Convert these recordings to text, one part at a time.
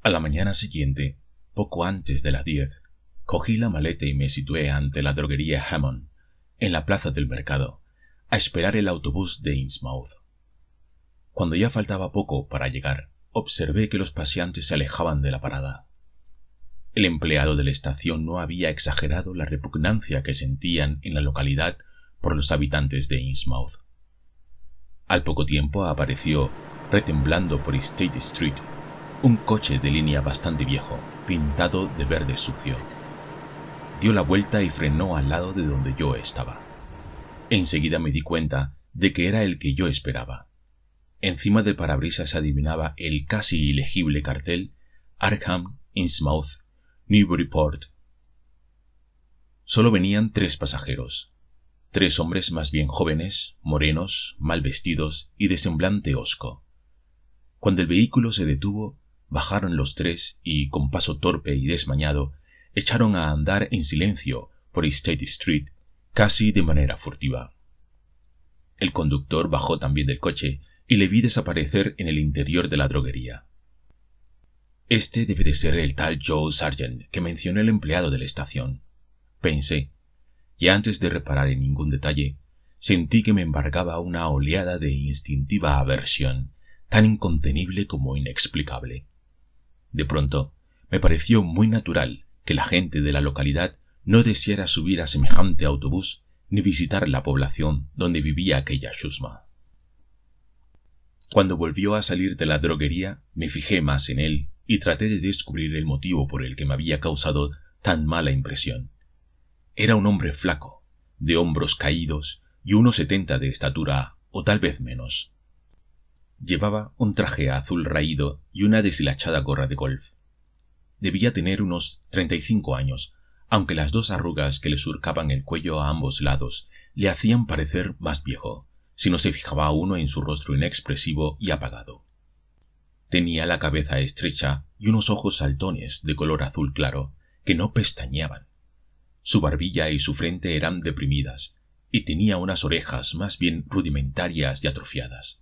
A la mañana siguiente, poco antes de las 10, cogí la maleta y me situé ante la droguería Hammond, en la plaza del mercado, a esperar el autobús de Innsmouth. Cuando ya faltaba poco para llegar, observé que los paseantes se alejaban de la parada. El empleado de la estación no había exagerado la repugnancia que sentían en la localidad por los habitantes de Innsmouth. Al poco tiempo apareció, retemblando por State Street, un coche de línea bastante viejo, pintado de verde sucio. Dio la vuelta y frenó al lado de donde yo estaba. Enseguida me di cuenta de que era el que yo esperaba. Encima del parabrisas se adivinaba el casi ilegible cartel Arkham, Innsmouth, Newburyport. Solo venían 3 pasajeros. 3 hombres más bien jóvenes, morenos, mal vestidos y de semblante hosco. Cuando el vehículo se detuvo, bajaron los 3 y, con paso torpe y desmañado, echaron a andar en silencio por State Street, casi de manera furtiva. El conductor bajó también del coche y le vi desaparecer en el interior de la droguería. Este debe de ser el tal Joe Sargent que mencionó el empleado de la estación, pensé, y antes de reparar en ningún detalle, sentí que me embargaba una oleada de instintiva aversión, tan incontenible como inexplicable. De pronto, me pareció muy natural que la gente de la localidad no deseara subir a semejante autobús ni visitar la población donde vivía aquella chusma. Cuando volvió a salir de la droguería, me fijé más en él y traté de descubrir el motivo por el que me había causado tan mala impresión. Era un hombre flaco, de hombros caídos y 1,70 de estatura, o tal vez menos. Llevaba un traje azul raído y una deshilachada gorra de golf. Debía tener unos 35 años, aunque las 2 arrugas que le surcaban el cuello a ambos lados le hacían parecer más viejo, si no se fijaba uno en su rostro inexpresivo y apagado. Tenía la cabeza estrecha y unos ojos saltones de color azul claro que no pestañeaban. Su barbilla y su frente eran deprimidas, y tenía unas orejas más bien rudimentarias y atrofiadas.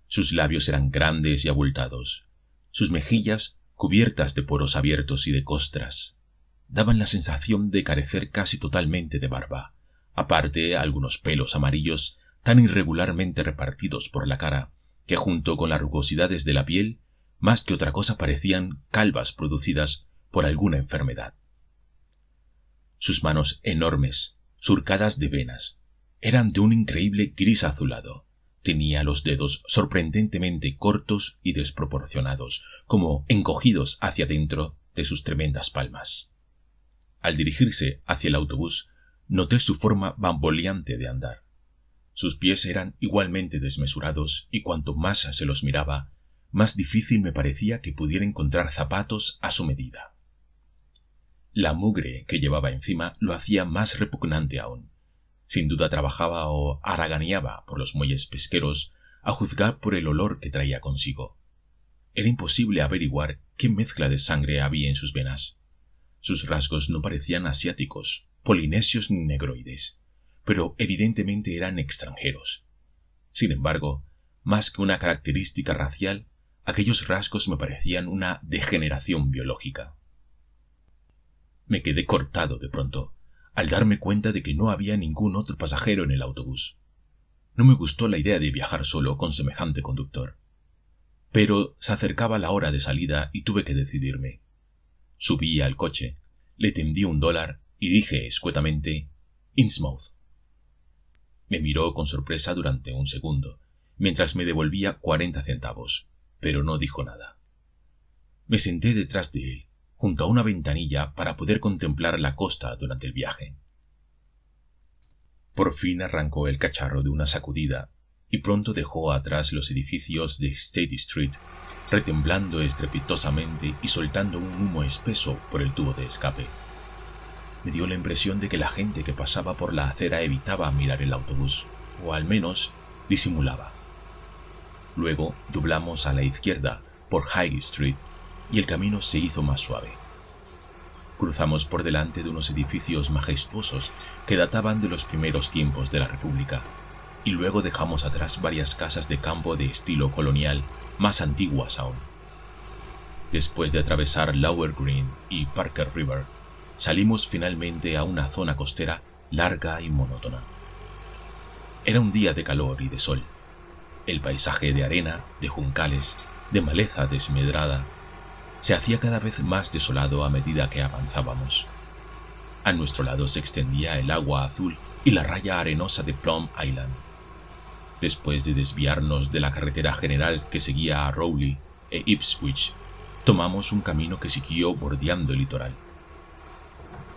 Sus labios eran grandes y abultados. Sus mejillas, cubiertas de poros abiertos y de costras, daban la sensación de carecer casi totalmente de barba, aparte algunos pelos amarillos tan irregularmente repartidos por la cara que junto con las rugosidades de la piel, más que otra cosa parecían calvas producidas por alguna enfermedad. Sus manos enormes, surcadas de venas, eran de un increíble gris azulado. Tenía los dedos sorprendentemente cortos y desproporcionados, como encogidos hacia dentro de sus tremendas palmas. Al dirigirse hacia el autobús, noté su forma bamboleante de andar. Sus pies eran igualmente desmesurados y cuanto más se los miraba, más difícil me parecía que pudiera encontrar zapatos a su medida. La mugre que llevaba encima lo hacía más repugnante aún. Sin duda trabajaba o haraganeaba por los muelles pesqueros, a juzgar por el olor que traía consigo. Era imposible averiguar qué mezcla de sangre había en sus venas. Sus rasgos no parecían asiáticos, polinesios ni negroides, pero evidentemente eran extranjeros. Sin embargo, más que una característica racial, aquellos rasgos me parecían una degeneración biológica. Me quedé cortado de pronto, al darme cuenta de que no había ningún otro pasajero en el autobús. No me gustó la idea de viajar solo con semejante conductor. Pero se acercaba la hora de salida y tuve que decidirme. Subí al coche, le tendí $1 y dije escuetamente: «Innsmouth». Me miró con sorpresa durante un segundo, mientras me devolvía 40 centavos, pero no dijo nada. Me senté detrás de él, junto a una ventanilla para poder contemplar la costa durante el viaje. Por fin arrancó el cacharro de una sacudida y pronto dejó atrás los edificios de State Street, retemblando estrepitosamente y soltando un humo espeso por el tubo de escape. Me dio la impresión de que la gente que pasaba por la acera evitaba mirar el autobús, o al menos disimulaba. Luego doblamos a la izquierda por High Street y el camino se hizo más suave. Cruzamos por delante de unos edificios majestuosos que databan de los primeros tiempos de la República, y luego dejamos atrás varias casas de campo de estilo colonial más antiguas aún. Después de atravesar Lower Green y Parker River, salimos finalmente a una zona costera larga y monótona. Era un día de calor y de sol. El paisaje de arena, de juncales, de maleza desmedrada, se hacía cada vez más desolado a medida que avanzábamos. A nuestro lado se extendía el agua azul y la raya arenosa de Plum Island. Después de desviarnos de la carretera general que seguía a Rowley e Ipswich, tomamos un camino que siguió bordeando el litoral.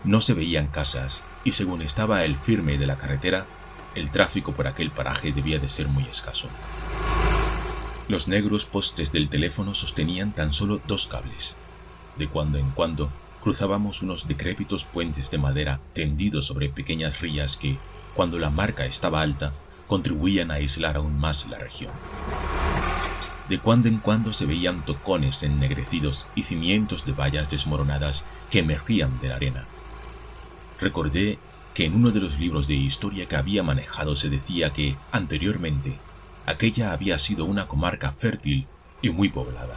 No se veían casas, y según estaba el firme de la carretera, el tráfico por aquel paraje debía de ser muy escaso. Los negros postes del teléfono sostenían tan solo 2 cables. De cuando en cuando cruzábamos unos decrépitos puentes de madera tendidos sobre pequeñas rías que, cuando la marca estaba alta, contribuían a aislar aún más la región. De cuando en cuando se veían tocones ennegrecidos y cimientos de vallas desmoronadas que emergían de la arena. Recordé que en uno de los libros de historia que había manejado se decía que, anteriormente, aquella había sido una comarca fértil y muy poblada.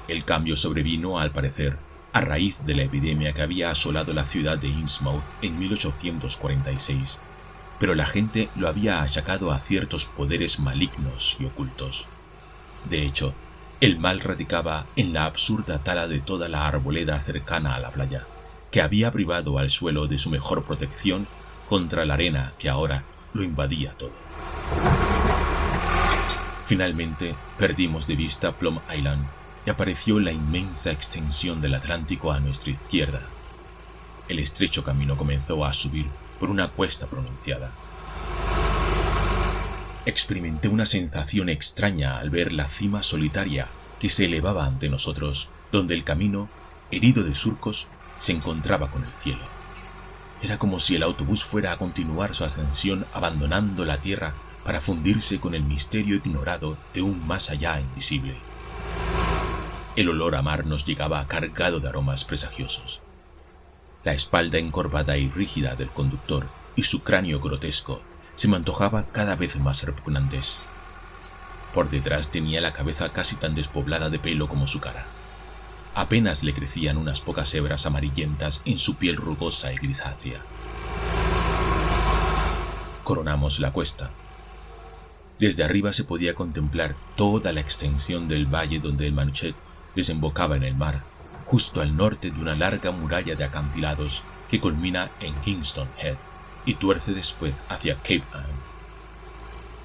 El cambio sobrevino, al parecer, a raíz de la epidemia que había asolado la ciudad de Innsmouth en 1846, pero la gente lo había achacado a ciertos poderes malignos y ocultos. De hecho, el mal radicaba en la absurda tala de toda la arboleda cercana a la playa, que había privado al suelo de su mejor protección contra la arena que ahora lo invadía todo. Finalmente, perdimos de vista Plum Island y apareció la inmensa extensión del Atlántico a nuestra izquierda. El estrecho camino comenzó a subir por una cuesta pronunciada. Experimenté una sensación extraña al ver la cima solitaria que se elevaba ante nosotros, donde el camino, herido de surcos, se encontraba con el cielo. Era como si el autobús fuera a continuar su ascensión abandonando la tierra para fundirse con el misterio ignorado de un más allá invisible. El olor a mar nos llegaba cargado de aromas presagiosos. La espalda encorvada y rígida del conductor y su cráneo grotesco se me antojaba cada vez más repugnantes. Por detrás tenía la cabeza casi tan despoblada de pelo como su cara. Apenas le crecían unas pocas hebras amarillentas en su piel rugosa y grisácea. Coronamos la cuesta. Desde arriba se podía contemplar toda la extensión del valle donde el Manuchet desembocaba en el mar, justo al norte de una larga muralla de acantilados que culmina en Kingston Head y tuerce después hacia Cape Ann.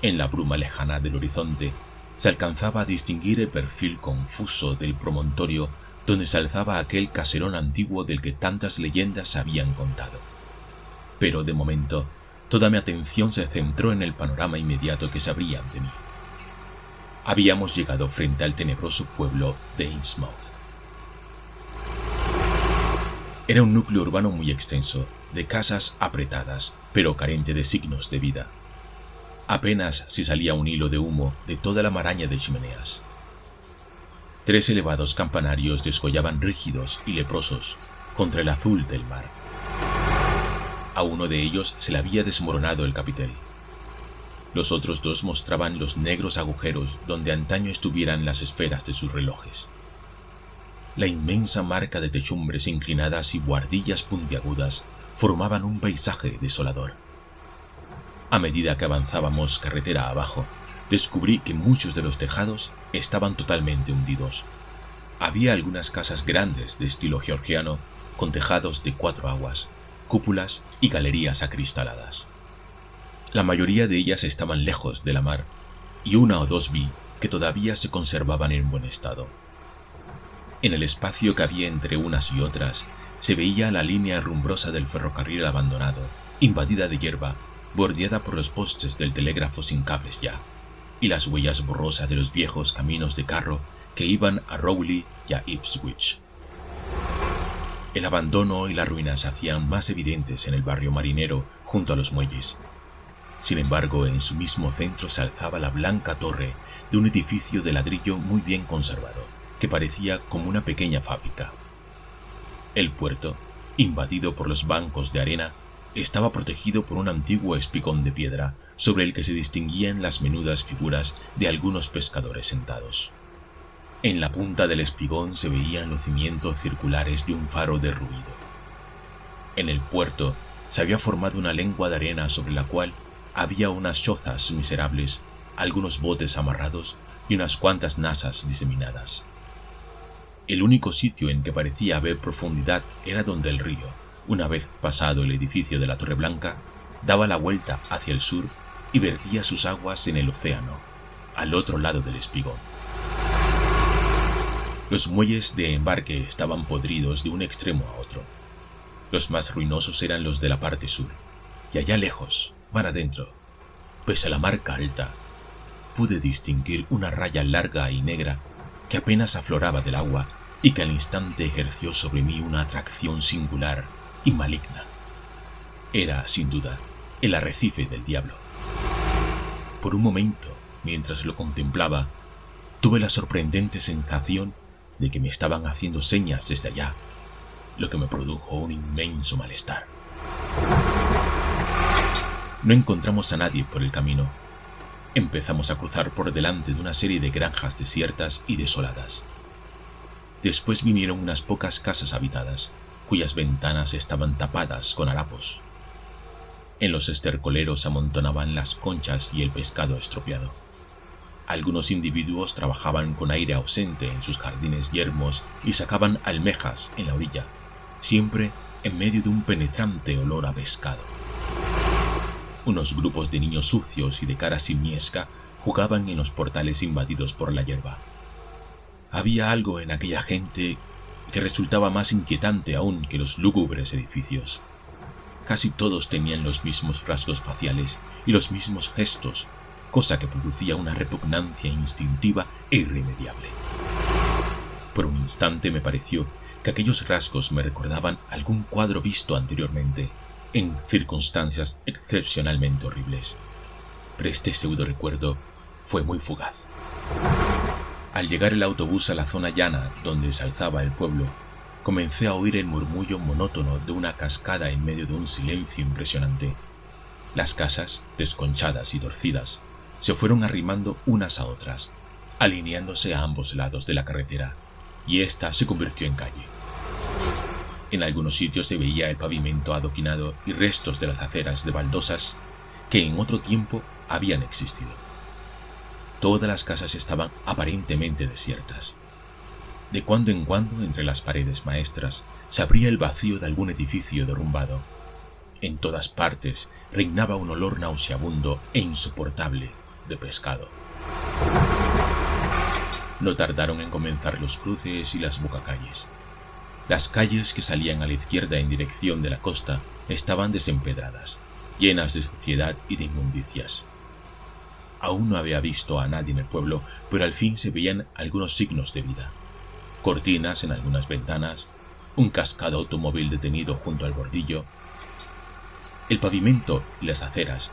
En la bruma lejana del horizonte se alcanzaba a distinguir el perfil confuso del promontorio donde se alzaba aquel caserón antiguo del que tantas leyendas habían contado. Pero de momento, toda mi atención se centró en el panorama inmediato que se abría ante mí. Habíamos llegado frente al tenebroso pueblo de Innsmouth. Era un núcleo urbano muy extenso, de casas apretadas, pero carente de signos de vida. Apenas si salía un hilo de humo de toda la maraña de chimeneas. 3 elevados campanarios descollaban rígidos y leprosos contra el azul del mar. A uno de ellos se le había desmoronado el capitel. Los otros 2 mostraban los negros agujeros donde antaño estuvieran las esferas de sus relojes. La inmensa marca de techumbres inclinadas y buhardillas puntiagudas formaban un paisaje desolador. A medida que avanzábamos carretera abajo, descubrí que muchos de los tejados estaban totalmente hundidos. Había algunas casas grandes de estilo georgiano con tejados de 4 aguas, cúpulas y galerías acristaladas. La mayoría de ellas estaban lejos de la mar, y 1 o 2 vi que todavía se conservaban en buen estado. En el espacio que había entre unas y otras, se veía la línea rumbrosa del ferrocarril abandonado, invadida de hierba, bordeada por los postes del telégrafo sin cables ya, y las huellas borrosas de los viejos caminos de carro que iban a Rowley y a Ipswich. El abandono y la ruina se hacían más evidentes en el barrio marinero junto a los muelles. Sin embargo, en su mismo centro se alzaba la blanca torre de un edificio de ladrillo muy bien conservado, que parecía como una pequeña fábrica. El puerto, invadido por los bancos de arena, estaba protegido por un antiguo espigón de piedra sobre el que se distinguían las menudas figuras de algunos pescadores sentados. En la punta del espigón se veían los cimientos circulares de un faro derruido. En el puerto se había formado una lengua de arena sobre la cual había unas chozas miserables, algunos botes amarrados y unas cuantas nasas diseminadas. El único sitio en que parecía haber profundidad era donde el río, una vez pasado el edificio de la Torre Blanca, daba la vuelta hacia el sur y vertía sus aguas en el océano, al otro lado del espigón. Los muelles de embarque estaban podridos de un extremo a otro. Los más ruinosos eran los de la parte sur, y allá lejos, mar adentro, pese a la marca alta, pude distinguir una raya larga y negra que apenas afloraba del agua y que al instante ejerció sobre mí una atracción singular y maligna. Era, sin duda, el arrecife del diablo. Por un momento, mientras lo contemplaba, tuve la sorprendente sensación de que me estaban haciendo señas desde allá, lo que me produjo un inmenso malestar. No encontramos a nadie por el camino. Empezamos a cruzar por delante de una serie de granjas desiertas y desoladas. Después vinieron unas pocas casas habitadas, cuyas ventanas estaban tapadas con harapos. En los estercoleros se amontonaban las conchas y el pescado estropeado. Algunos individuos trabajaban con aire ausente en sus jardines yermos y sacaban almejas en la orilla, siempre en medio de un penetrante olor a pescado. Unos grupos de niños sucios y de cara simiesca jugaban en los portales invadidos por la hierba. Había algo en aquella gente que resultaba más inquietante aún que los lúgubres edificios. Casi todos tenían los mismos rasgos faciales y los mismos gestos, cosa que producía una repugnancia instintiva e irremediable. Por un instante me pareció que aquellos rasgos me recordaban algún cuadro visto anteriormente, en circunstancias excepcionalmente horribles. Pero este pseudo recuerdo fue muy fugaz. Al llegar el autobús a la zona llana donde se alzaba el pueblo, comencé a oír el murmullo monótono de una cascada en medio de un silencio impresionante. Las casas, desconchadas y torcidas, se fueron arrimando unas a otras, alineándose a ambos lados de la carretera, y ésta se convirtió en calle. En algunos sitios se veía el pavimento adoquinado y restos de las aceras de baldosas que en otro tiempo habían existido. Todas las casas estaban aparentemente desiertas. De cuando en cuando, entre las paredes maestras, se abría el vacío de algún edificio derrumbado. En todas partes reinaba un olor nauseabundo e insoportable de pescado. No tardaron en comenzar los cruces y las bocacalles. Las calles que salían a la izquierda en dirección de la costa estaban desempedradas, llenas de suciedad y de inmundicias. Aún no había visto a nadie en el pueblo, pero al fin se veían algunos signos de vida. Cortinas en algunas ventanas, un cascado automóvil detenido junto al bordillo. El pavimento y las aceras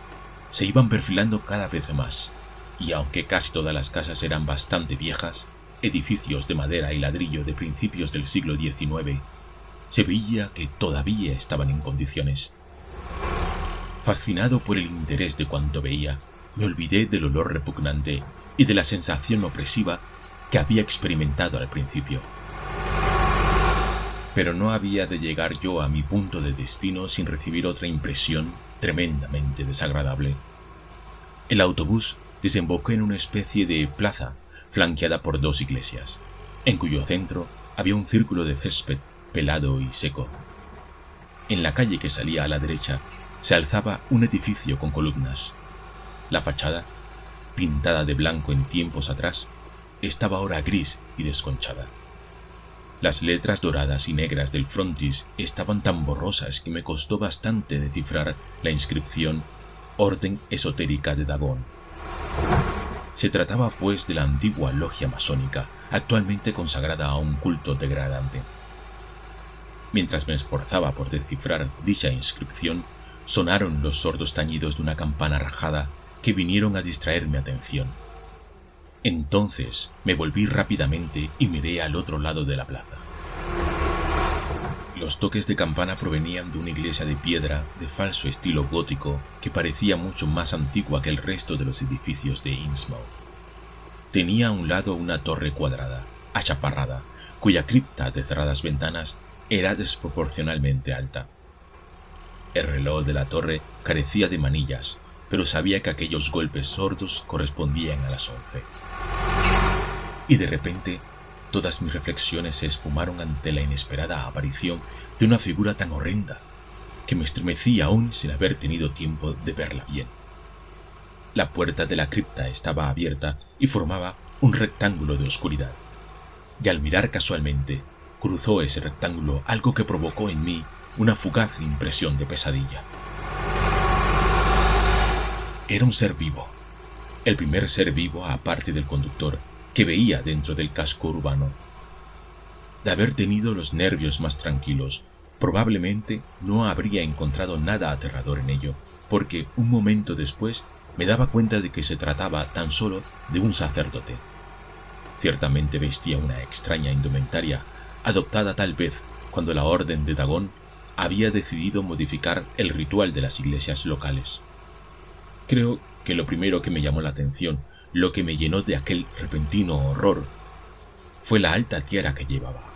se iban perfilando cada vez más, y aunque casi todas las casas eran bastante viejas, edificios de madera y ladrillo de principios del siglo XIX, se veía que todavía estaban en condiciones. Fascinado por el interés de cuanto veía, me olvidé del olor repugnante y de la sensación opresiva que había experimentado al principio. Pero no había de llegar yo a mi punto de destino sin recibir otra impresión tremendamente desagradable. El autobús desembocó en una especie de plaza flanqueada por dos iglesias, en cuyo centro había un círculo de césped pelado y seco. En la calle que salía a la derecha se alzaba un edificio con columnas. La fachada, pintada de blanco en tiempos atrás, estaba ahora gris y desconchada. Las letras doradas y negras del frontis estaban tan borrosas que me costó bastante descifrar la inscripción Orden Esotérica de Dagón. Se trataba pues de la antigua logia masónica, actualmente consagrada a un culto degradante. Mientras me esforzaba por descifrar dicha inscripción, sonaron los sordos tañidos de una campana rajada que vinieron a distraer mi atención. Entonces me volví rápidamente y miré al otro lado de la plaza. Los toques de campana provenían de una iglesia de piedra de falso estilo gótico que parecía mucho más antigua que el resto de los edificios de Innsmouth. Tenía a un lado una torre cuadrada, achaparrada, cuya cripta de cerradas ventanas era desproporcionalmente alta. El reloj de la torre carecía de manillas, pero sabía que aquellos golpes sordos correspondían a las 11. Y de repente, todas mis reflexiones se esfumaron ante la inesperada aparición de una figura tan horrenda que me estremecí aún sin haber tenido tiempo de verla bien. La puerta de la cripta estaba abierta y formaba un rectángulo de oscuridad. Y al mirar casualmente, cruzó ese rectángulo algo que provocó en mí una fugaz impresión de pesadilla. Era un ser vivo, el primer ser vivo aparte del conductor que veía dentro del casco urbano. De haber tenido los nervios más tranquilos, probablemente no habría encontrado nada aterrador en ello, porque un momento después me daba cuenta de que se trataba tan solo de un sacerdote. Ciertamente vestía una extraña indumentaria, adoptada tal vez cuando la Orden de Dagón había decidido modificar el ritual de las iglesias locales. Creo que lo primero que me llamó la atención, lo que me llenó de aquel repentino horror, fue la alta tiara que llevaba.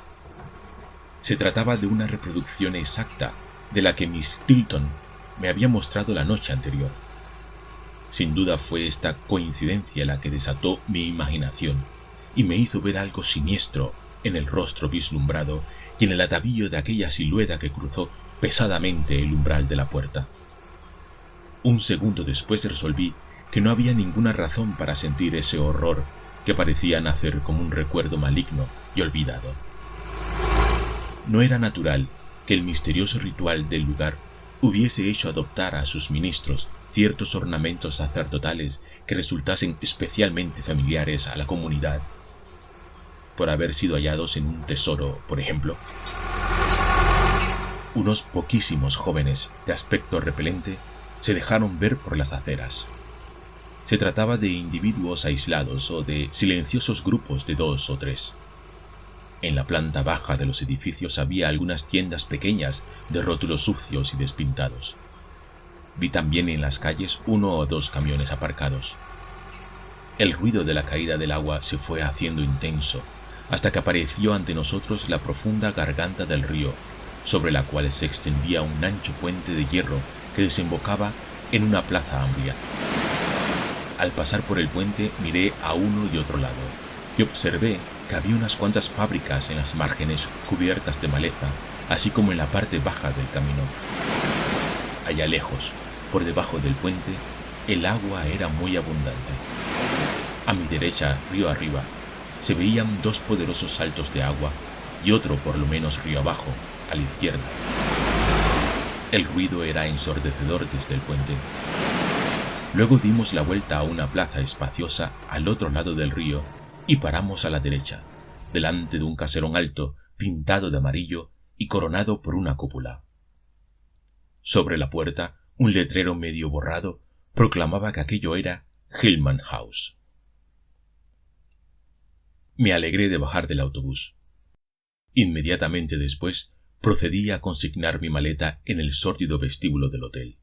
Se trataba de una reproducción exacta de la que Miss Tilton me había mostrado la noche anterior. Sin duda fue esta coincidencia la que desató mi imaginación y me hizo ver algo siniestro en el rostro vislumbrado y en el atavío de aquella silueta que cruzó pesadamente el umbral de la puerta. Un segundo después resolví que no había ninguna razón para sentir ese horror que parecía nacer como un recuerdo maligno y olvidado. No era natural que el misterioso ritual del lugar hubiese hecho adoptar a sus ministros ciertos ornamentos sacerdotales que resultasen especialmente familiares a la comunidad, por haber sido hallados en un tesoro, por ejemplo. Unos poquísimos jóvenes de aspecto repelente se dejaron ver por las aceras. Se trataba de individuos aislados o de silenciosos grupos de 2 o 3. En la planta baja de los edificios había algunas tiendas pequeñas de rótulos sucios y despintados. Vi también en las calles 1 o 2 camiones aparcados. El ruido de la caída del agua se fue haciendo intenso, hasta que apareció ante nosotros la profunda garganta del río, sobre la cual se extendía un ancho puente de hierro que desembocaba en una plaza amplia. Al pasar por el puente miré a uno y otro lado, y observé que había unas cuantas fábricas en las márgenes cubiertas de maleza, así como en la parte baja del camino. Allá lejos, por debajo del puente, el agua era muy abundante. A mi derecha, río arriba, se veían 2 poderosos saltos de agua y otro por lo menos río abajo, a la izquierda. El ruido era ensordecedor desde el puente. Luego dimos la vuelta a una plaza espaciosa al otro lado del río y paramos a la derecha, delante de un caserón alto, pintado de amarillo y coronado por una cúpula. Sobre la puerta, un letrero medio borrado proclamaba que aquello era Hillman House. Me alegré de bajar del autobús. Inmediatamente después, procedí a consignar mi maleta en el sórdido vestíbulo del hotel.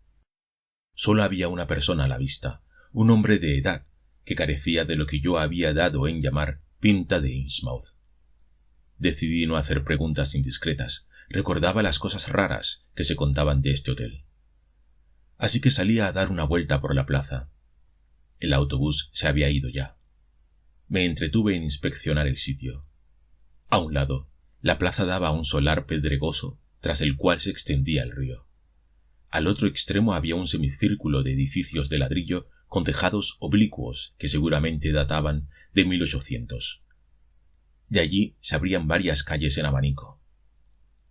Solo había una persona a la vista, un hombre de edad, que carecía de lo que yo había dado en llamar pinta de Innsmouth. Decidí no hacer preguntas indiscretas, recordaba las cosas raras que se contaban de este hotel. Así que salí a dar una vuelta por la plaza. El autobús se había ido ya. Me entretuve en inspeccionar el sitio. A un lado, la plaza daba a un solar pedregoso tras el cual se extendía el río. Al otro extremo había un semicírculo de edificios de ladrillo con tejados oblicuos que seguramente databan de 1800. De allí se abrían varias calles en abanico.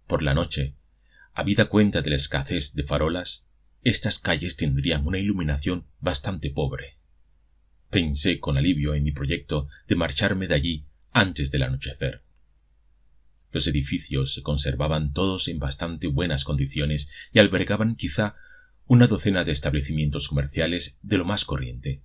Por la noche, habida cuenta de la escasez de farolas, estas calles tendrían una iluminación bastante pobre. Pensé con alivio en mi proyecto de marcharme de allí antes del anochecer. Los edificios se conservaban todos en bastante buenas condiciones y albergaban quizá una docena de establecimientos comerciales de lo más corriente.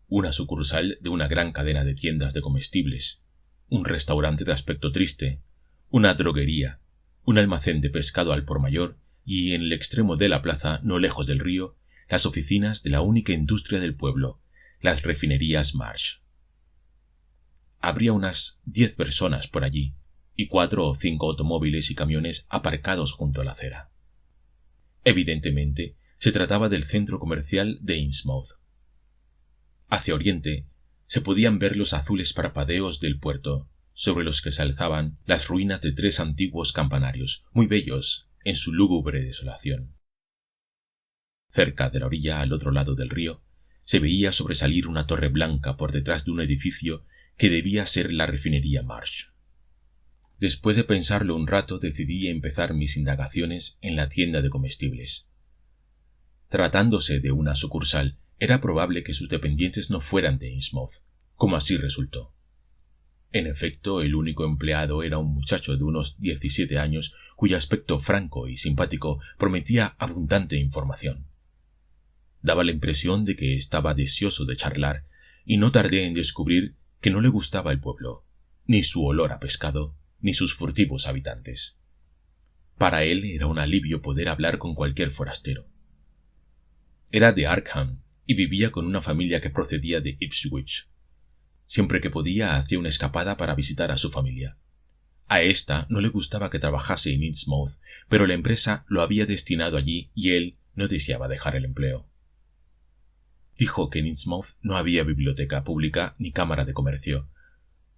Una sucursal de una gran cadena de tiendas de comestibles, un restaurante de aspecto triste, una droguería, un almacén de pescado al por mayor y, en el extremo de la plaza, no lejos del río, las oficinas de la única industria del pueblo, las refinerías Marsh. habría unas 10 personas por allí, y 4 o 5 automóviles y camiones aparcados junto a la acera. Evidentemente, se trataba del centro comercial de Innsmouth. Hacia oriente, se podían ver los azules parpadeos del puerto, sobre los que se alzaban las ruinas de 3 antiguos campanarios, muy bellos en su lúgubre desolación. Cerca de la orilla, al otro lado del río, se veía sobresalir una torre blanca por detrás de un edificio que debía ser la refinería Marsh. Después de pensarlo un rato, decidí empezar mis indagaciones en la tienda de comestibles. Tratándose de una sucursal, era probable que sus dependientes no fueran de Innsmouth, como así resultó. En efecto, el único empleado era un muchacho de unos 17 años, cuyo aspecto franco y simpático prometía abundante información. Daba la impresión de que estaba deseoso de charlar, y no tardé en descubrir que no le gustaba el pueblo, ni su olor a pescado, ni sus furtivos habitantes. Para él era un alivio poder hablar con cualquier forastero. Era de Arkham y vivía con una familia que procedía de Ipswich. Siempre que podía hacía una escapada para visitar a su familia. A ésta no le gustaba que trabajase en Innsmouth, pero la empresa lo había destinado allí y él no deseaba dejar el empleo. Dijo que en Innsmouth no había biblioteca pública ni cámara de comercio,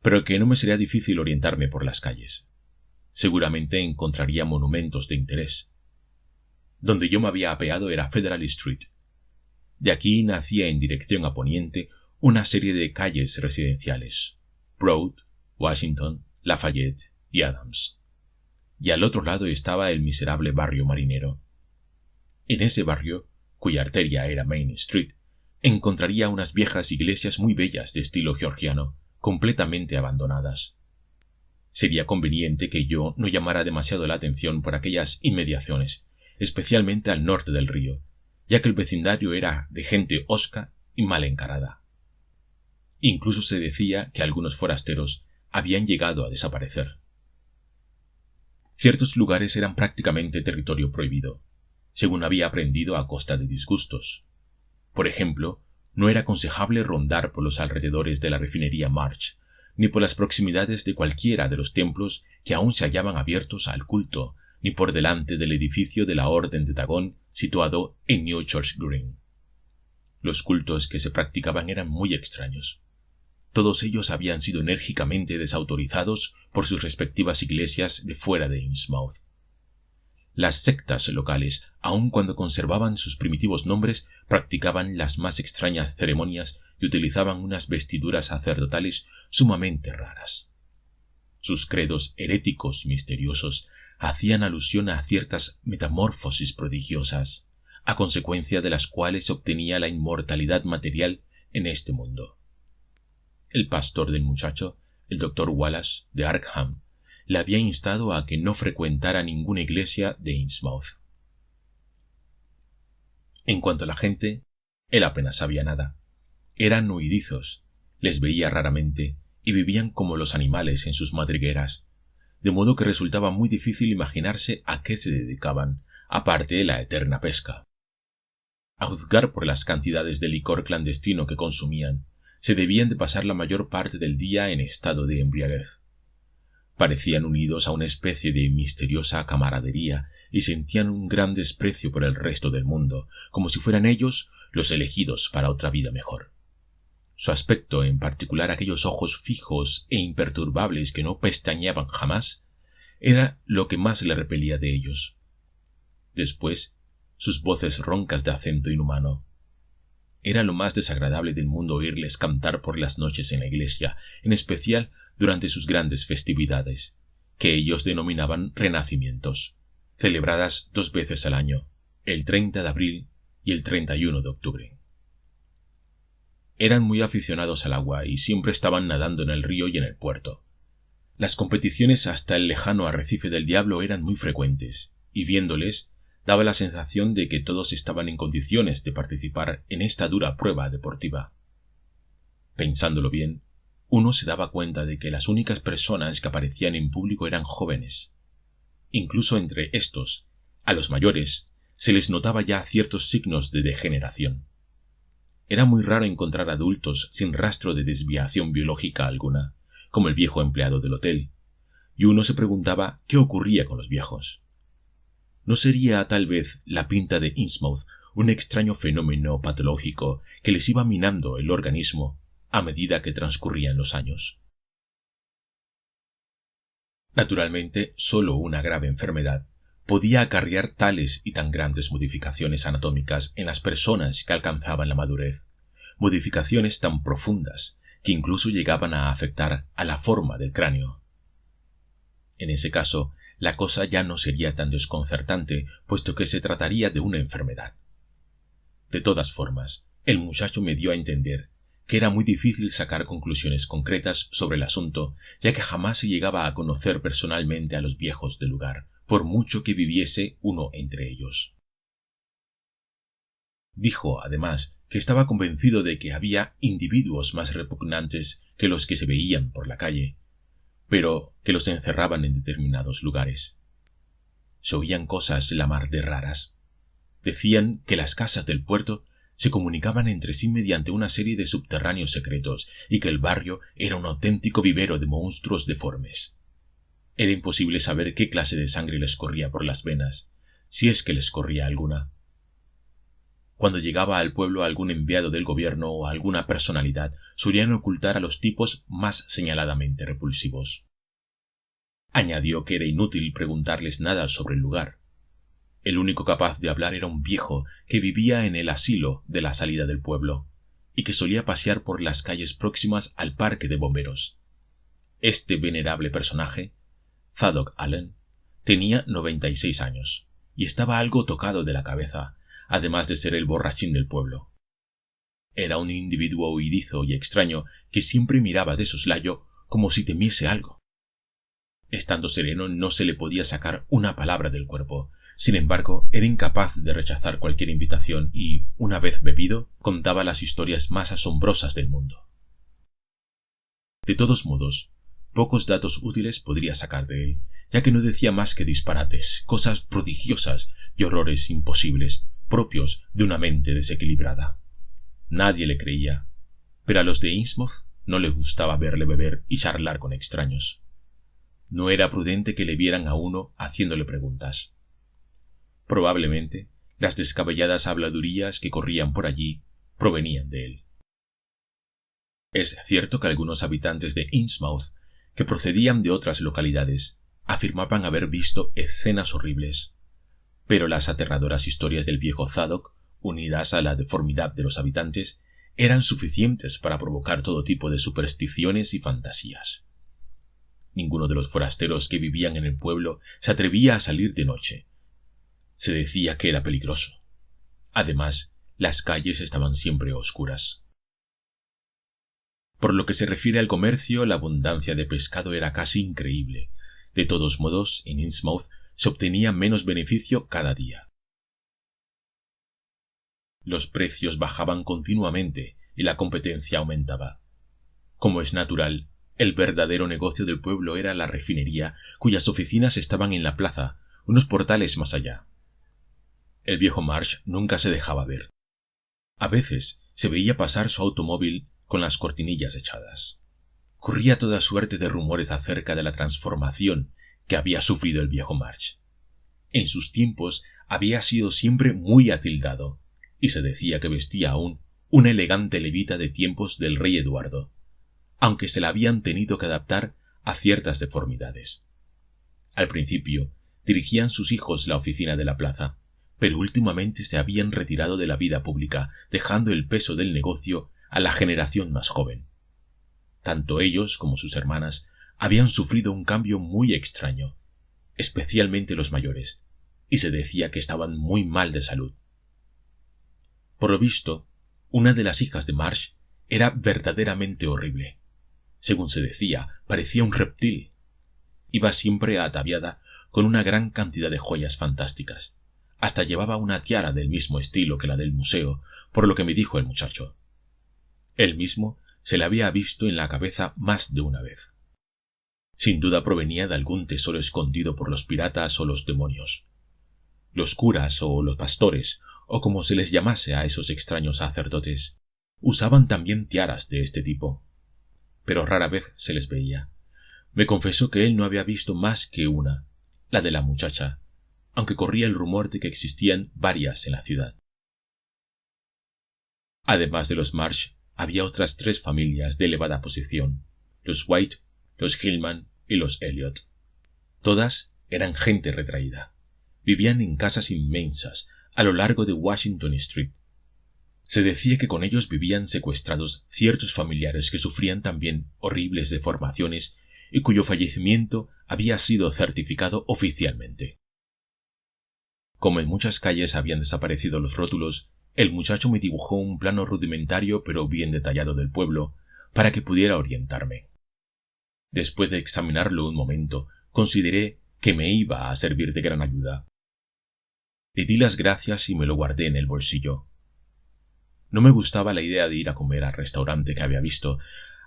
pero que no me sería difícil orientarme por las calles. Seguramente encontraría monumentos de interés. Donde yo me había apeado era Federal Street. De aquí nacía en dirección a poniente una serie de calles residenciales: Broad, Washington, Lafayette y Adams. Y al otro lado estaba el miserable barrio marinero. En ese barrio, cuya arteria era Main Street, encontraría unas viejas iglesias muy bellas de estilo georgiano, completamente abandonadas. Sería conveniente que yo no llamara demasiado la atención por aquellas inmediaciones, especialmente al norte del río, ya que el vecindario era de gente hosca y mal encarada. Incluso se decía que algunos forasteros habían llegado a desaparecer. Ciertos lugares eran prácticamente territorio prohibido, según había aprendido a costa de disgustos. Por ejemplo, no era aconsejable rondar por los alrededores de la refinería Marsh, ni por las proximidades de cualquiera de los templos que aún se hallaban abiertos al culto, ni por delante del edificio de la Orden de Dagón situado en New Church Green. Los cultos que se practicaban eran muy extraños. Todos ellos habían sido enérgicamente desautorizados por sus respectivas iglesias de fuera de Innsmouth. Las sectas locales, aun cuando conservaban sus primitivos nombres, practicaban las más extrañas ceremonias y utilizaban unas vestiduras sacerdotales sumamente raras. Sus credos heréticos y misteriosos hacían alusión a ciertas metamorfosis prodigiosas, a consecuencia de las cuales se obtenía la inmortalidad material en este mundo. El pastor del muchacho, el Dr. Wallace, de Arkham, le había instado a que no frecuentara ninguna iglesia de Innsmouth. En cuanto a la gente, él apenas sabía nada. Eran huidizos, les veía raramente y vivían como los animales en sus madrigueras, de modo que resultaba muy difícil imaginarse a qué se dedicaban, aparte de la eterna pesca. A juzgar por las cantidades de licor clandestino que consumían, se debían de pasar la mayor parte del día en estado de embriaguez. Parecían unidos a una especie de misteriosa camaradería y sentían un gran desprecio por el resto del mundo, como si fueran ellos los elegidos para otra vida mejor. Su aspecto, en particular aquellos ojos fijos e imperturbables que no pestañeaban jamás, era lo que más le repelía de ellos. Después, sus voces roncas de acento inhumano. Era lo más desagradable del mundo oírles cantar por las noches en la iglesia, en especial durante sus grandes festividades, que ellos denominaban renacimientos, celebradas 2 veces al año, el 30 de abril y el 31 de octubre. Eran muy aficionados al agua y siempre estaban nadando en el río y en el puerto. Las competiciones hasta el lejano arrecife del Diablo eran muy frecuentes, y viéndoles, daba la sensación de que todos estaban en condiciones de participar en esta dura prueba deportiva. Pensándolo bien, uno se daba cuenta de que las únicas personas que aparecían en público eran jóvenes. Incluso entre estos, a los mayores, se les notaba ya ciertos signos de degeneración. Era muy raro encontrar adultos sin rastro de desviación biológica alguna, como el viejo empleado del hotel, y uno se preguntaba qué ocurría con los viejos. ¿No sería tal vez la pinta de Innsmouth un extraño fenómeno patológico que les iba minando el organismo a medida que transcurrían los años? Naturalmente, solo una grave enfermedad podía acarrear tales y tan grandes modificaciones anatómicas en las personas que alcanzaban la madurez, modificaciones tan profundas que incluso llegaban a afectar a la forma del cráneo. En ese caso, la cosa ya no sería tan desconcertante, puesto que se trataría de una enfermedad. De todas formas, el muchacho me dio a entender que era muy difícil sacar conclusiones concretas sobre el asunto, ya que jamás se llegaba a conocer personalmente a los viejos del lugar, por mucho que viviese uno entre ellos. Dijo, además, que estaba convencido de que había individuos más repugnantes que los que se veían por la calle, pero que los encerraban en determinados lugares. Se oían cosas la mar de raras. Decían que las casas del puerto se comunicaban entre sí mediante una serie de subterráneos secretos y que el barrio era un auténtico vivero de monstruos deformes. Era imposible saber qué clase de sangre les corría por las venas, si es que les corría alguna. Cuando llegaba al pueblo algún enviado del gobierno o alguna personalidad, solían ocultar a los tipos más señaladamente repulsivos. Añadió que era inútil preguntarles nada sobre el lugar. El único capaz de hablar era un viejo que vivía en el asilo de la salida del pueblo y que solía pasear por las calles próximas al parque de bomberos. Este venerable personaje, Zadok Allen, tenía 96 años y estaba algo tocado de la cabeza, además de ser el borrachín del pueblo. Era un individuo huidizo y extraño que siempre miraba de soslayo como si temiese algo. Estando sereno no se le podía sacar una palabra del cuerpo. Sin embargo, era incapaz de rechazar cualquier invitación y, una vez bebido, contaba las historias más asombrosas del mundo. De todos modos, pocos datos útiles podría sacar de él, ya que no decía más que disparates, cosas prodigiosas y horrores imposibles, propios de una mente desequilibrada. Nadie le creía, pero a los de Innsmouth no les gustaba verle beber y charlar con extraños. No era prudente que le vieran a uno haciéndole preguntas. Probablemente, las descabelladas habladurías que corrían por allí provenían de él. Es cierto que algunos habitantes de Innsmouth, que procedían de otras localidades, afirmaban haber visto escenas horribles, pero las aterradoras historias del viejo Zadok, unidas a la deformidad de los habitantes, eran suficientes para provocar todo tipo de supersticiones y fantasías. Ninguno de los forasteros que vivían en el pueblo se atrevía a salir de noche. Se decía que era peligroso. Además, las calles estaban siempre oscuras. Por lo que se refiere al comercio, la abundancia de pescado era casi increíble. De todos modos, en Innsmouth se obtenía menos beneficio cada día. Los precios bajaban continuamente y la competencia aumentaba. Como es natural, el verdadero negocio del pueblo era la refinería, cuyas oficinas estaban en la plaza, unos portales más allá. El viejo Marsh nunca se dejaba ver. A veces se veía pasar su automóvil con las cortinillas echadas. Corría toda suerte de rumores acerca de la transformación que había sufrido el viejo Marsh. En sus tiempos había sido siempre muy atildado, y se decía que vestía aún una elegante levita de tiempos del rey Eduardo, aunque se la habían tenido que adaptar a ciertas deformidades. Al principio dirigían sus hijos la oficina de la plaza, pero últimamente se habían retirado de la vida pública, dejando el peso del negocio a la generación más joven. Tanto ellos como sus hermanas habían sufrido un cambio muy extraño, especialmente los mayores, y se decía que estaban muy mal de salud. Por lo visto, una de las hijas de Marsh era verdaderamente horrible. Según se decía, parecía un reptil. Iba siempre ataviada con una gran cantidad de joyas fantásticas. Hasta llevaba una tiara del mismo estilo que la del museo, por lo que me dijo el muchacho. Él mismo se la había visto en la cabeza más de una vez. Sin duda provenía de algún tesoro escondido por los piratas o los demonios. Los curas o los pastores, o como se les llamase a esos extraños sacerdotes, usaban también tiaras de este tipo. pero rara vez se les veía. Me confesó que él no había visto más que una, la de la muchacha, aunque corría el rumor de que existían varias en la ciudad. Además de los Marsh, había otras 3 familias de elevada posición, los White, los Hillman y los Elliot. Todas eran gente retraída. Vivían en casas inmensas a lo largo de Washington Street. Se decía que con ellos vivían secuestrados ciertos familiares que sufrían también horribles deformaciones y cuyo fallecimiento había sido certificado oficialmente. Como en muchas calles habían desaparecido los rótulos, el muchacho me dibujó un plano rudimentario pero bien detallado del pueblo para que pudiera orientarme. Después de examinarlo un momento, consideré que me iba a servir de gran ayuda. Le di las gracias y me lo guardé en el bolsillo. No me gustaba la idea de ir a comer al restaurante que había visto,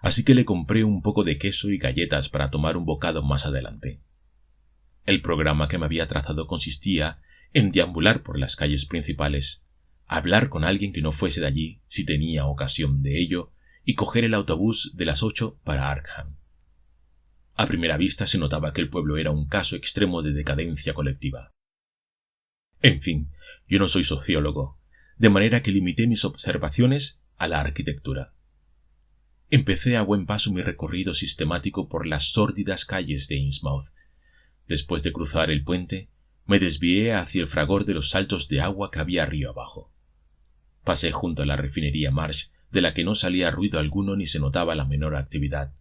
así que le compré un poco de queso y galletas para tomar un bocado más adelante. El programa que me había trazado consistía en deambular por las calles principales, hablar con alguien que no fuese de allí si tenía ocasión de ello y coger el autobús de las 8 para Arkham. A primera vista se notaba que el pueblo era un caso extremo de decadencia colectiva. En fin, yo no soy sociólogo, de manera que limité mis observaciones a la arquitectura. Empecé a buen paso mi recorrido sistemático por las sórdidas calles de Innsmouth. Después de cruzar el puente, me desvié hacia el fragor de los saltos de agua que había río abajo. Pasé junto a la refinería Marsh, de la que no salía ruido alguno ni se notaba la menor actividad.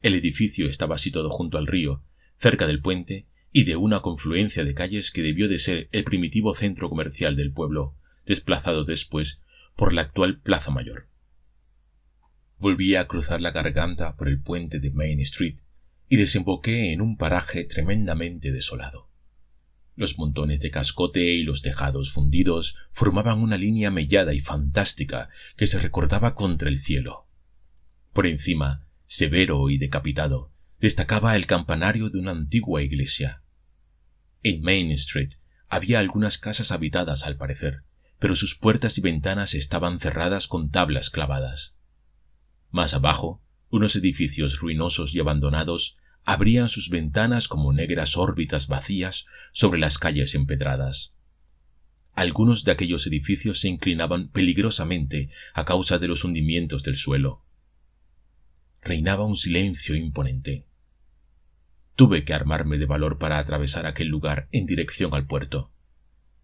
El edificio estaba situado junto al río, cerca del puente y de una confluencia de calles que debió de ser el primitivo centro comercial del pueblo, desplazado después por la actual Plaza Mayor. Volví a cruzar la garganta por el puente de Main Street y desemboqué en un paraje tremendamente desolado. Los montones de cascote y los tejados fundidos formaban una línea mellada y fantástica que se recortaba contra el cielo. Por encima, severo y decapitado, destacaba el campanario de una antigua iglesia. En Main Street había algunas casas habitadas al parecer, pero sus puertas y ventanas estaban cerradas con tablas clavadas. Más abajo, unos edificios ruinosos y abandonados abrían sus ventanas como negras órbitas vacías sobre las calles empedradas. Algunos de aquellos edificios se inclinaban peligrosamente a causa de los hundimientos del suelo. Reinaba un silencio imponente. Tuve que armarme de valor para atravesar aquel lugar en dirección al puerto.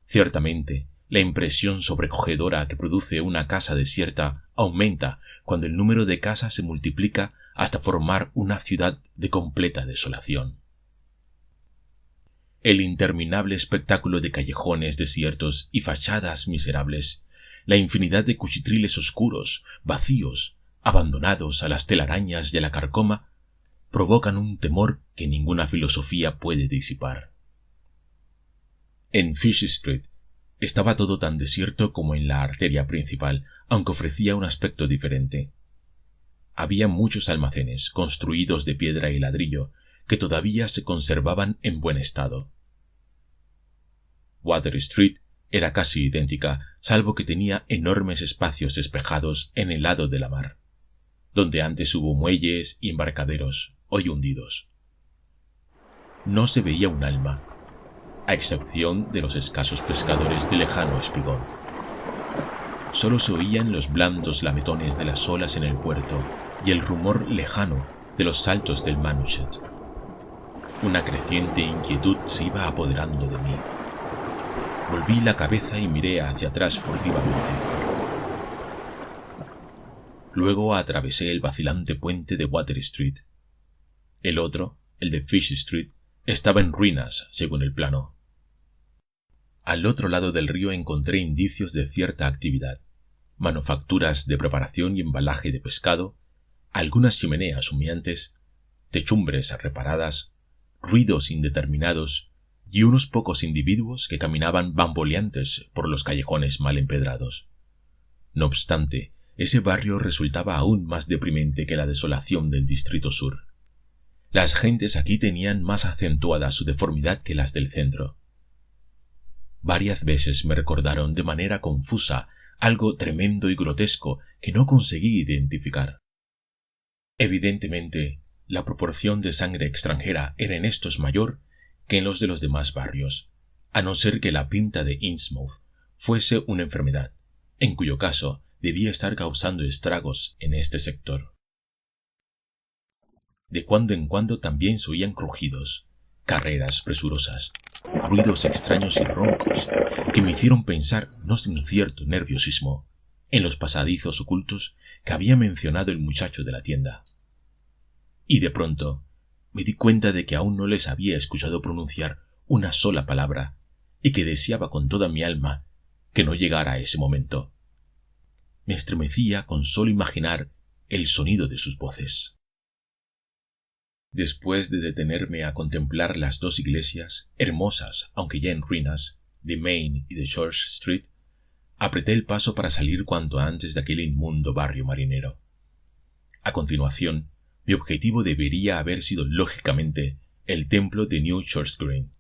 Ciertamente, la impresión sobrecogedora que produce una casa desierta aumenta cuando el número de casas se multiplica hasta formar una ciudad de completa desolación. El interminable espectáculo de callejones desiertos y fachadas miserables, la infinidad de cuchitriles oscuros, vacíos, abandonados a las telarañas y a la carcoma, provocan un temor que ninguna filosofía puede disipar. En Fish Street estaba todo tan desierto como en la arteria principal, aunque ofrecía un aspecto diferente. Había muchos almacenes, construidos de piedra y ladrillo, que todavía se conservaban en buen estado. Water Street era casi idéntica, salvo que tenía enormes espacios despejados en el lado de la mar, donde antes hubo muelles y embarcaderos, hoy hundidos. No se veía un alma, a excepción de los escasos pescadores de lejano espigón. Solo se oían los blandos lametones de las olas en el puerto y el rumor lejano de los saltos del Manushet. Una creciente inquietud se iba apoderando de mí. Volví la cabeza y miré hacia atrás furtivamente. Luego atravesé el vacilante puente de Water Street. El otro, el de Fish Street, estaba en ruinas, según el plano. Al otro lado del río encontré indicios de cierta actividad, manufacturas de preparación y embalaje de pescado, algunas chimeneas humeantes, techumbres reparadas, ruidos indeterminados y unos pocos individuos que caminaban bamboleantes por los callejones mal empedrados. No obstante, ese barrio resultaba aún más deprimente que la desolación del Distrito Sur. Las gentes aquí tenían más acentuada su deformidad que las del centro. Varias veces me recordaron de manera confusa algo tremendo y grotesco que no conseguí identificar. Evidentemente, la proporción de sangre extranjera era en estos mayor que en los de los demás barrios, a no ser que la pinta de Innsmouth fuese una enfermedad, en cuyo caso debía estar causando estragos en este sector. De cuando en cuando también se oían crujidos, carreras presurosas, ruidos extraños y roncos que me hicieron pensar, no sin cierto nerviosismo, en los pasadizos ocultos que había mencionado el muchacho de la tienda. Y de pronto me di cuenta de que aún no les había escuchado pronunciar una sola palabra y que deseaba con toda mi alma que no llegara ese momento. Me estremecía con solo imaginar el sonido de sus voces. Después de detenerme a contemplar las dos iglesias, hermosas aunque ya en ruinas, de Main y de George Street, apreté el paso para salir cuanto antes de aquel inmundo barrio marinero. A continuación, mi objetivo debería haber sido lógicamente el templo de New Church Green,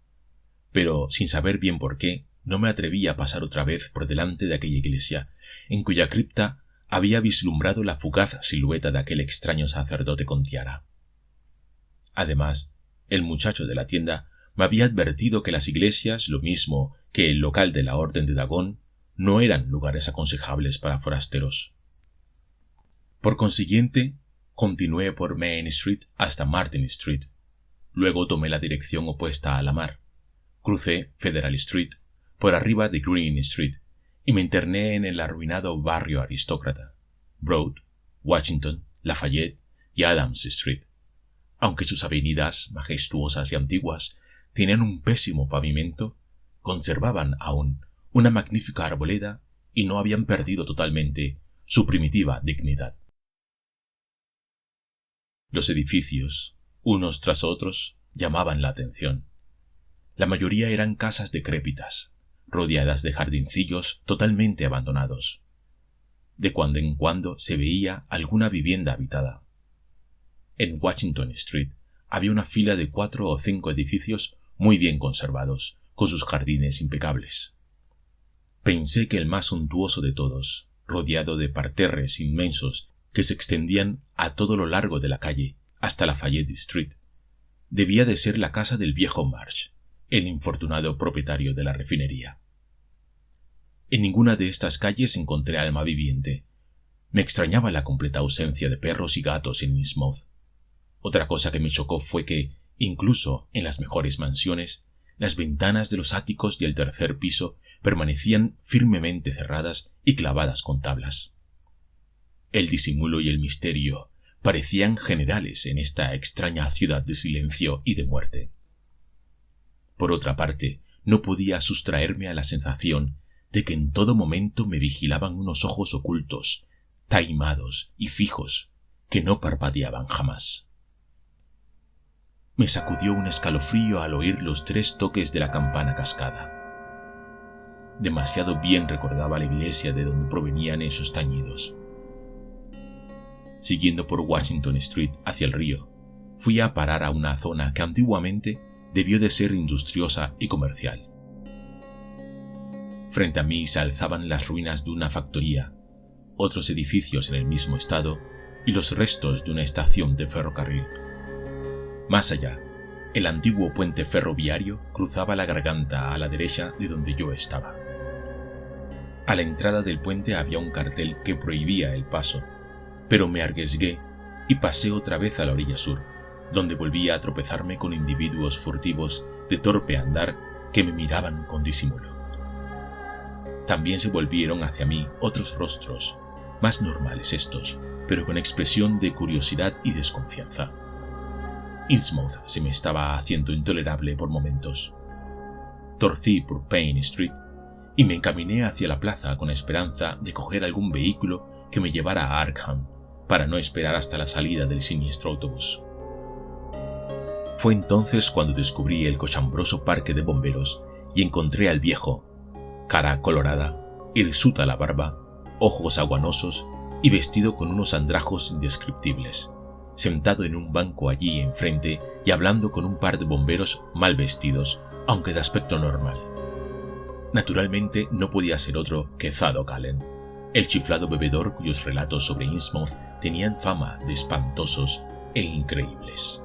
pero sin saber bien por qué, no me atreví a pasar otra vez por delante de aquella iglesia, en cuya cripta había vislumbrado la fugaz silueta de aquel extraño sacerdote con tiara. Además, el muchacho de la tienda me había advertido que las iglesias, lo mismo que el local de la Orden de Dagón, no eran lugares aconsejables para forasteros. Por consiguiente, continué por Main Street hasta Martin Street. Luego tomé la dirección opuesta a la mar. Crucé Federal Street, por arriba de Green Street, y me interné en el arruinado barrio aristócrata, Broad, Washington, Lafayette y Adams Street. Aunque sus avenidas, majestuosas y antiguas, tenían un pésimo pavimento, conservaban aún una magnífica arboleda y no habían perdido totalmente su primitiva dignidad. Los edificios, unos tras otros, llamaban la atención. La mayoría eran casas decrépitas, rodeadas de jardincillos totalmente abandonados. De cuando en cuando se veía alguna vivienda habitada. En Washington Street había una fila de 4 o 5 edificios muy bien conservados, con sus jardines impecables. Pensé que el más suntuoso de todos, rodeado de parterres inmensos que se extendían a todo lo largo de la calle, hasta Lafayette Street, debía de ser la casa del viejo Marsh, el infortunado propietario de la refinería. En ninguna de estas calles encontré alma viviente. Me extrañaba la completa ausencia de perros y gatos en Innsmouth. Otra cosa que me chocó fue que, incluso en las mejores mansiones, las ventanas de los áticos y el tercer piso permanecían firmemente cerradas y clavadas con tablas. El disimulo y el misterio parecían generales en esta extraña ciudad de silencio y de muerte. Por otra parte, no podía sustraerme a la sensación de que en todo momento me vigilaban unos ojos ocultos, taimados y fijos, que no parpadeaban jamás. Me sacudió un escalofrío al oír los 3 toques de la campana cascada. Demasiado bien recordaba la iglesia de donde provenían esos tañidos. Siguiendo por Washington Street hacia el río, fui a parar a una zona que antiguamente debió de ser industriosa y comercial. Frente a mí se alzaban las ruinas de una factoría, otros edificios en el mismo estado y los restos de una estación de ferrocarril. Más allá, el antiguo puente ferroviario cruzaba la garganta a la derecha de donde yo estaba. A la entrada del puente había un cartel que prohibía el paso, pero me arriesgué y pasé otra vez a la orilla sur, donde volví a tropezarme con individuos furtivos de torpe andar que me miraban con disimulo. También se volvieron hacia mí otros rostros, más normales estos, pero con expresión de curiosidad y desconfianza. Innsmouth se me estaba haciendo intolerable por momentos. Torcí por Payne Street y me encaminé hacia la plaza con esperanza de coger algún vehículo que me llevara a Arkham, para no esperar hasta la salida del siniestro autobús. Fue entonces cuando descubrí el cochambroso parque de bomberos y encontré al viejo, cara colorada, hirsuta la barba, ojos aguanosos y vestido con unos andrajos indescriptibles, sentado en un banco allí enfrente y hablando con un par de bomberos mal vestidos, aunque de aspecto normal. Naturalmente no podía ser otro que Zadok Allen, el chiflado bebedor cuyos relatos sobre Innsmouth tenían fama de espantosos e increíbles.